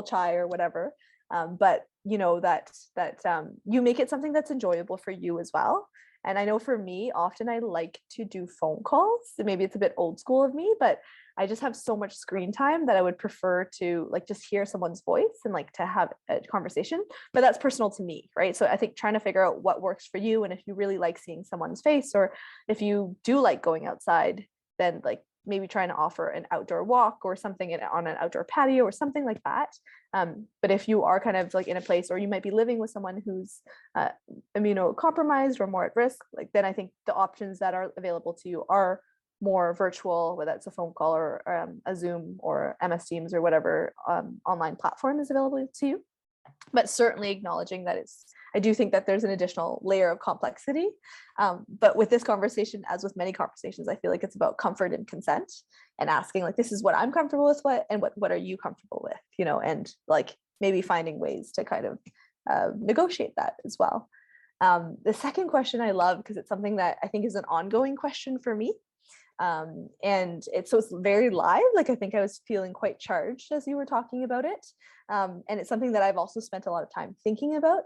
chai or whatever. But that you make it something that's enjoyable for you as well. And I know for me, often I like to do phone calls. Maybe it's a bit old school of me, but I just have so much screen time that I would prefer to like just hear someone's voice and like to have a conversation. But that's personal to me, right? So I think trying to figure out what works for you, and if you really like seeing someone's face, or if you do like going outside, then like maybe trying to offer an outdoor walk or something on an outdoor patio or something like that. But if you are kind of like in a place, or you might be living with someone who's immunocompromised or more at risk, like then I think the options that are available to you are more virtual, whether it's a phone call or a Zoom or MS Teams or whatever online platform is available to you. But certainly acknowledging that I do think that there's an additional layer of complexity. But with this conversation, as with many conversations, I feel like it's about comfort and consent, and asking like, this is what I'm comfortable with, what are you comfortable with, and like maybe finding ways to kind of negotiate that as well. The second question I love, because it's something that I think is an ongoing question for me. And it's very live. Like I think I was feeling quite charged as you were talking about it. And it's something that I've also spent a lot of time thinking about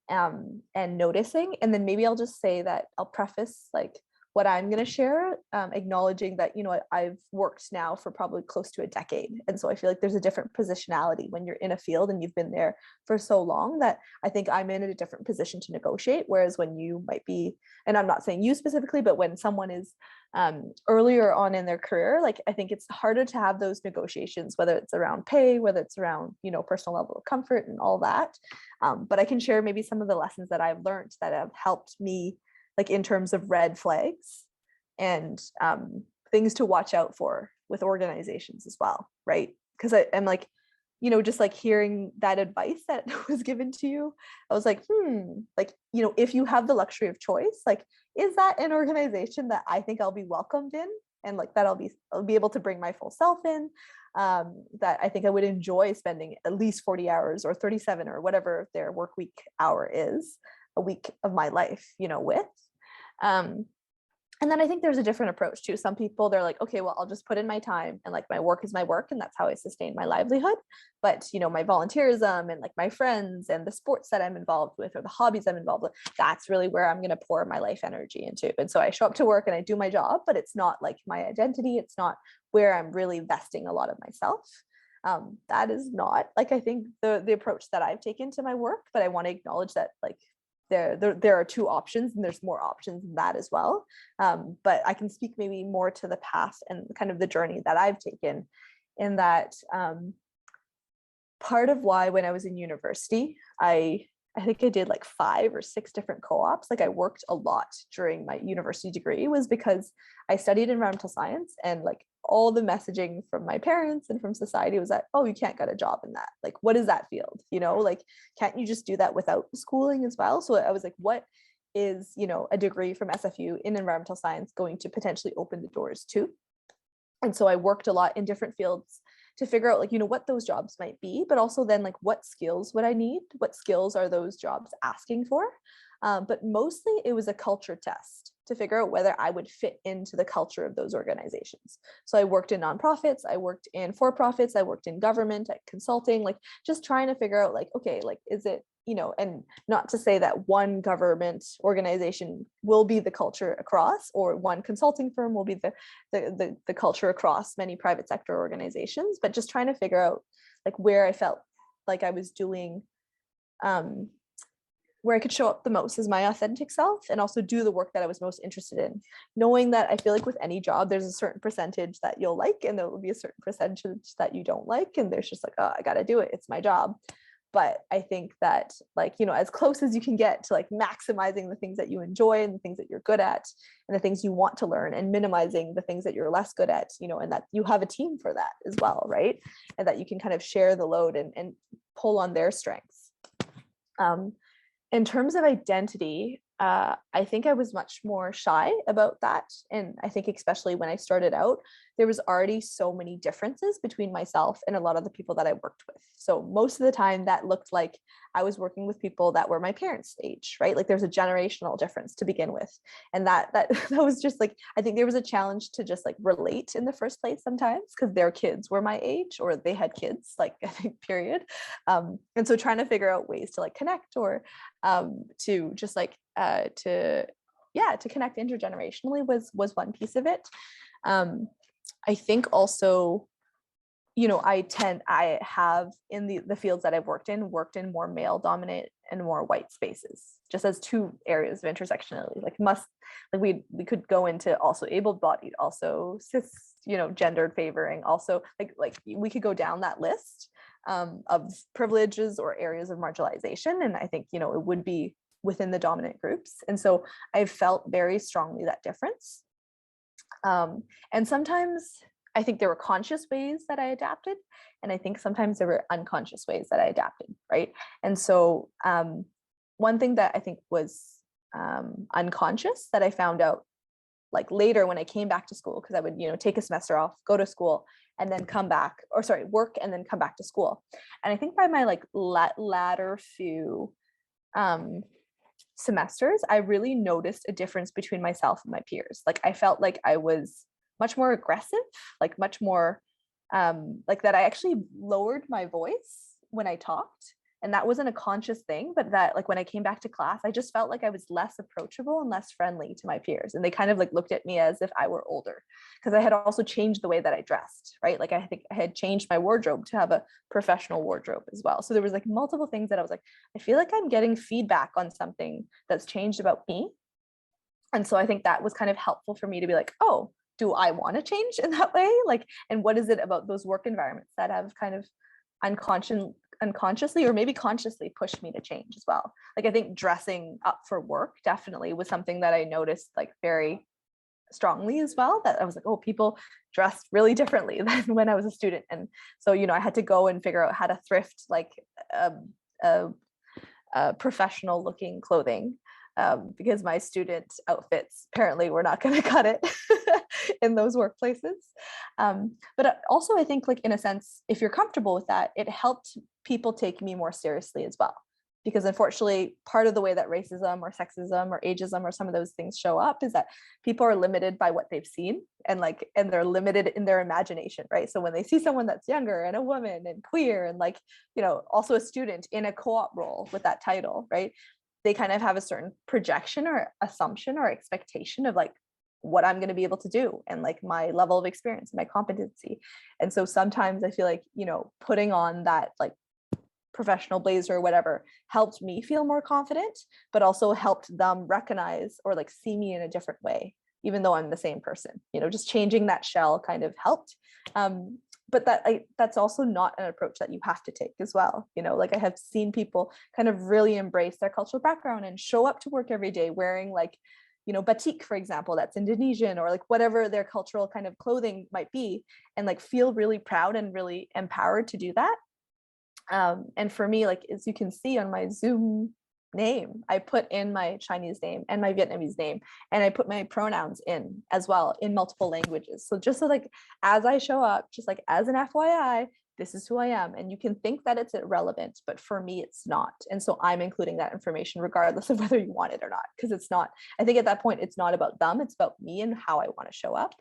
and noticing. And then maybe I'll just say that I'll preface like what I'm going to share, acknowledging that, I've worked now for probably close to a decade. And so I feel like there's a different positionality when you're in a field and you've been there for so long, that I think I'm in a different position to negotiate. Whereas when you might be, and I'm not saying you specifically, but when someone is earlier on in their career, like I think it's harder to have those negotiations, whether it's around pay, whether it's around, personal level of comfort and all that. But I can share maybe some of the lessons that I've learned that have helped me, like in terms of red flags and things to watch out for with organizations as well, right? Because I'm like, just like hearing that advice that was given to you, I was like, like, if you have the luxury of choice, like, is that an organization that I think I'll be welcomed in, and like that I'll be able to bring my full self in, that I think I would enjoy spending at least 40 hours or 37 or whatever their work week hour is a week of my life, with. And then I think there's a different approach too. Some people, they're like, okay, well, I'll just put in my time, and like my work is my work, and that's how I sustain my livelihood. But, my volunteerism and like my friends and the sports that I'm involved with, or the hobbies I'm involved with, that's really where I'm going to pour my life energy into. And so I show up to work and I do my job, but it's not like my identity. It's not where I'm really investing a lot of myself. That is not like, I think the approach that I've taken to my work, but I want to acknowledge that like, there are two options, and there's more options than that as well. But I can speak maybe more to the path and kind of the journey that I've taken, in that part of why when I was in university, I think I did like 5 or 6 different co-ops. Like I worked a lot during my university degree, was because I studied environmental science, and like all the messaging from my parents and from society was that, oh, you can't get a job in that. Like, what is that field? Like, can't you just do that without schooling as well? So I was like, what is, a degree from SFU in environmental science going to potentially open the doors to? And so I worked a lot in different fields to figure out like, what those jobs might be, but also then like, what skills would I need? What skills are those jobs asking for? But mostly it was a culture test to figure out whether I would fit into the culture of those organizations. So I worked in nonprofits, I worked in for-profits, I worked in government, at consulting, like just trying to figure out like, okay, like, is it, and not to say that one government organization will be the culture across, or one consulting firm will be the culture across many private sector organizations, but just trying to figure out like where I felt like I was doing, where I could show up the most as my authentic self, and also do the work that I was most interested in, knowing that I feel like with any job, there's a certain percentage that you'll like, and there will be a certain percentage that you don't like. And there's just like, oh, I got to do it. It's my job. But I think that like, as close as you can get to like maximizing the things that you enjoy and the things that you're good at and the things you want to learn, and minimizing the things that you're less good at, and that you have a team for that as well, right? And that you can kind of share the load and pull on their strengths. In terms of identity, I think I was much more shy about that. And I think especially when I started out, there was already so many differences between myself and a lot of the people that I worked with. So most of the time that looked like I was working with people that were my parents' age, right? Like there's a generational difference to begin with. And that was just like, I think there was a challenge to just like relate in the first place sometimes, because their kids were my age, or they had kids, like I think period. And so trying to figure out ways to like connect, or to just like to connect intergenerationally was one piece of it. I think also, I have in the fields that I've worked in more male dominant and more white spaces, just as 2 areas of intersectionality. Like we could go into also able-bodied, also cis, gendered favoring, also like we could go down that list of privileges or areas of marginalization. And I think, it would be within the dominant groups. And so I've felt very strongly that difference. And sometimes I think there were conscious ways that I adapted, and I think sometimes there were unconscious ways that I adapted, right? And so one thing that I think was unconscious that I found out like later when I came back to school, because I would, take a semester off, go to school, and then come back, work and then come back to school. And I think by my like latter few semesters, I really noticed a difference between myself and my peers. Like I felt like I was much more aggressive, like much more like that I actually lowered my voice when I talked. And that wasn't a conscious thing, but that like when I came back to class, I just felt like I was less approachable and less friendly to my peers. And they kind of like looked at me as if I were older, because I had also changed the way that I dressed, right? Like I think I had changed my wardrobe to have a professional wardrobe as well. So there was like multiple things that I was like, I feel like I'm getting feedback on something that's changed about me. And so I think that was kind of helpful for me to be like, oh, do I want to change in that way? Like, and what is it about those work environments that have kind of unconsciously or maybe consciously pushed me to change as well? Like I think dressing up for work definitely was something that I noticed like very strongly as well, that I was like, oh, people dress really differently than when I was a student. And so I had to go and figure out how to thrift like professional looking clothing, because my student outfits apparently were not going to cut it in those workplaces. But also I think like in a sense, if you're comfortable with that, it helped people take me more seriously as well. Because unfortunately, part of the way that racism or sexism or ageism or some of those things show up is that people are limited by what they've seen, and they're limited in their imagination, right? So when they see someone that's younger and a woman and queer and like, also a student in a co-op role with that title, right? They kind of have a certain projection or assumption or expectation of like what I'm going to be able to do and like my level of experience and my competency. And so sometimes I feel like, putting on that like professional blazer or whatever helped me feel more confident, but also helped them recognize or like see me in a different way, even though I'm the same person. Just changing that shell kind of helped. But that's also not an approach that you have to take as well. Like I have seen people kind of really embrace their cultural background and show up to work every day wearing like, batik, for example, that's Indonesian, or like whatever their cultural kind of clothing might be, and like feel really proud and really empowered to do that. And for me, like, as you can see on my Zoom name, I put in my Chinese name and my Vietnamese name, and I put my pronouns in as well in multiple languages. So just so like, as I show up, just like as an FYI, this is who I am. And you can think that it's irrelevant, but for me, it's not. And so I'm including that information regardless of whether you want it or not, because it's not, I think at that point, it's not about them, it's about me and how I want to show up.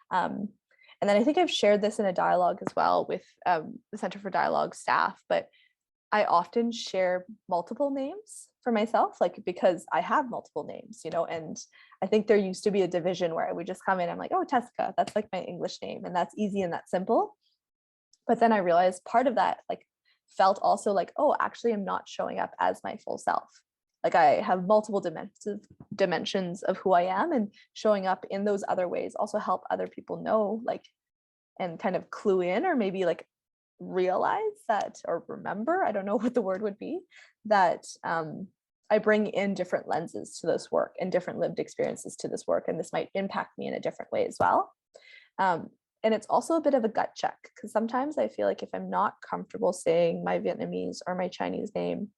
And then I think I've shared this in a dialogue as well with the Center for Dialogue staff, but I often share multiple names for myself, like because I have multiple names, and I think there used to be a division where I would just come in, I'm like, oh, Tesicca, that's like my English name, and that's easy and that's simple. But then I realized part of that like felt also like, oh, actually I'm not showing up as my full self. Like I have multiple dimensions of who I am, and showing up in those other ways also help other people know, like, and kind of clue in, or maybe like realize that, or remember, I don't know what the word would be, that I bring in different lenses to this work and different lived experiences to this work, and this might impact me in a different way as well. And it's also a bit of a gut check, because sometimes I feel like if I'm not comfortable saying my Vietnamese or my Chinese name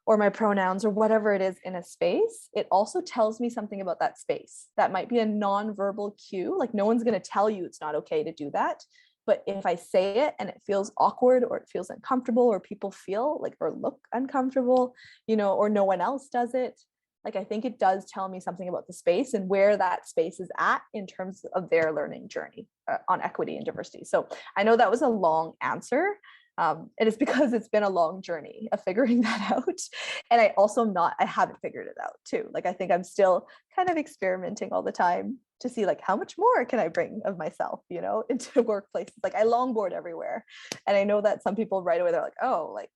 or my pronouns or whatever it is in a space, it also tells me something about that space. That might be a non-verbal cue. Like no one's going to tell you it's not okay to do that. But if I say it and it feels awkward, or it feels uncomfortable, or people feel like or look uncomfortable, or no one else does it, like I think it does tell me something about the space and where that space is at in terms of their learning journey on equity and diversity. So I know that was a long answer. It is because it's been a long journey of figuring that out. And I haven't figured it out too. Like, I think I'm still kind of experimenting all the time to see like, how much more can I bring of myself, into workplaces? Like I longboard everywhere. And I know that some people right away, they're like, oh, like,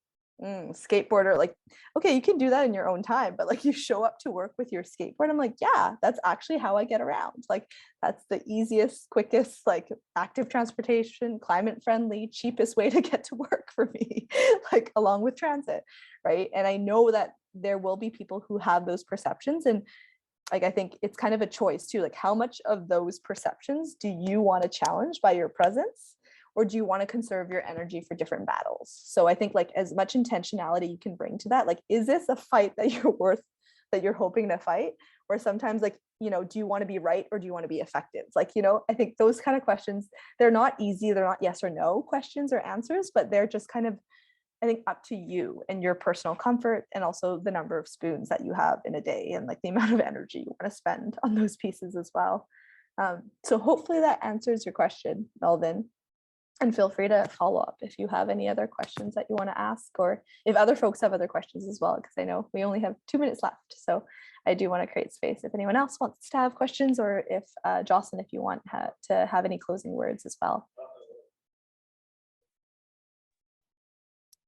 Skateboarder, like, okay, you can do that in your own time, but like you show up to work with your skateboard. I'm like, yeah, that's actually how I get around. Like, that's the easiest, quickest, like active transportation, climate friendly, cheapest way to get to work for me, like along with transit, right? And I know that there will be people who have those perceptions, and like I think it's kind of a choice too, like how much of those perceptions do you want to challenge by your presence, or do you want to conserve your energy for different battles? So I think like as much intentionality you can bring to that, like, is this a fight that you're worth, that you're hoping to fight? Or sometimes like, you know, do you want to be right or do you want to be effective? Like, you know, I think those kind of questions, they're not easy, they're not yes or no questions or answers, but they're just kind of, I think, up to you and your personal comfort, and also the number of spoons that you have in a day, and like the amount of energy you want to spend on those pieces as well. So hopefully that answers your question, Melvin. And feel free to follow up if you have any other questions that you want to ask, or if other folks have other questions as well, because I know we only have 2 minutes left. So I do want to create space if anyone else wants to have questions, or if Jocelyn, if you want to have any closing words as well.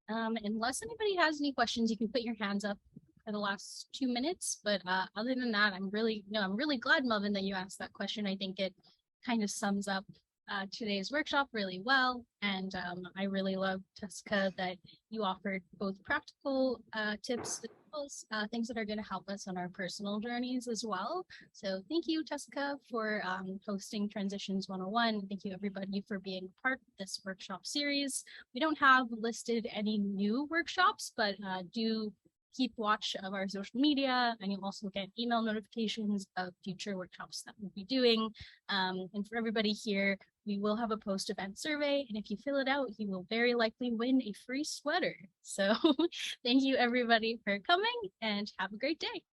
Unless anybody has any questions, you can put your hands up for the last 2 minutes. But other than that, I'm really glad, Melvin, that you asked that question. I think it kind of sums up today's workshop really well. And I really love, Tesicca, that you offered both practical tips as well as things that are going to help us on our personal journeys as well. So thank you, Tesicca, for hosting Transitions 101. Thank you, everybody, for being part of this workshop series. We don't have listed any new workshops, but do keep watch of our social media, and you'll also get email notifications of future workshops that we'll be doing. And for everybody here, we will have a post-event survey, and if you fill it out, you will very likely win a free sweater. So thank you, everybody, for coming, and have a great day.